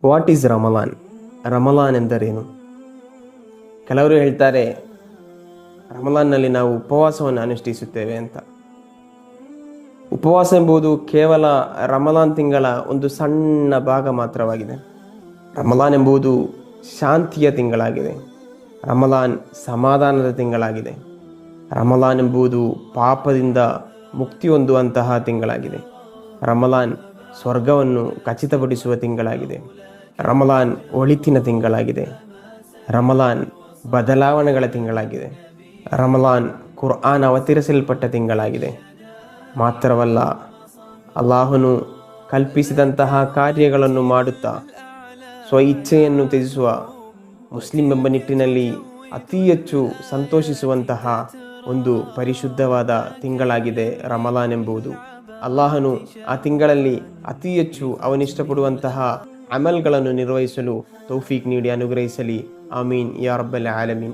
What is ರಮಲಾನ್? ರಮಲಾನ್ ಎಂದರೇನು? ಕೆಲವರು ಹೇಳ್ತಾರೆ ರಮಲಾನ್ನಲ್ಲಿ ನಾವು ಉಪವಾಸವನ್ನು ಅನುಷ್ಠಿಸುತ್ತೇವೆ ಅಂತ. ಉಪವಾಸ ಎಂಬುದು ಕೇವಲ ರಮಲಾನ್ ತಿಂಗಳ ಒಂದು ಸಣ್ಣ ಭಾಗ ಮಾತ್ರವಾಗಿದೆ. ರಮಲಾನ್ ಎಂಬುದು ಶಾಂತಿಯ ತಿಂಗಳಾಗಿದೆ. ರಮಲಾನ್ ಸಮಾಧಾನದ ತಿಂಗಳಾಗಿದೆ. ರಮಲಾನ್ ಎಂಬುದು ಪಾಪದಿಂದ ಮುಕ್ತಿ ಹೊಂದುವಂತಹ ತಿಂಗಳಾಗಿದೆ. ರಮಲಾನ್ ಸ್ವರ್ಗವನ್ನು ಖಚಿತಪಡಿಸುವ ತಿಂಗಳಾಗಿದೆ. ರಮಲಾನ್ ಒಳಿತಿನ ತಿಂಗಳಾಗಿದೆ. ರಮಲಾನ್ ಬದಲಾವಣೆಗಳ ತಿಂಗಳಾಗಿದೆ. ರಮಲಾನ್ ಕುರ್ಆನ್ ಅವತರಿಸಲ್ಪಟ್ಟ ತಿಂಗಳಾಗಿದೆ. ಮಾತ್ರವಲ್ಲ, ಅಲ್ಲಾಹನು ಕಲ್ಪಿಸಿದಂತಹ ಕಾರ್ಯಗಳನ್ನು ಮಾಡುತ್ತಾ ಸ್ವಇಚ್ಛೆಯನ್ನು ತ್ಯಜಿಸುವ ಮುಸ್ಲಿಂ ಎಂಬ ನಿಟ್ಟಿನಲ್ಲಿ ಅತಿ ಹೆಚ್ಚು ಸಂತೋಷಿಸುವಂತಹ ಒಂದು ಪರಿಶುದ್ಧವಾದ ತಿಂಗಳಾಗಿದೆ ರಮಲಾನ್ ಎಂಬುದು. ಅಲ್ಲಾಹನು ಆ ತಿಂಗಳಲ್ಲಿ ಅತಿ ಹೆಚ್ಚು ಅವನಿಷ್ಟಪಡುವಂತಹ ಅಮಲ್ಗಳನ್ನು ನಿರ್ವಹಿಸಲು ತೌಫೀಕ್ ನೀಡಿ ಅನುಗ್ರಹಿಸಲಿ. ಆಮೀನ್ ಯಾ ರಬ್ಬಲ್ ಆಲಮೀನ್.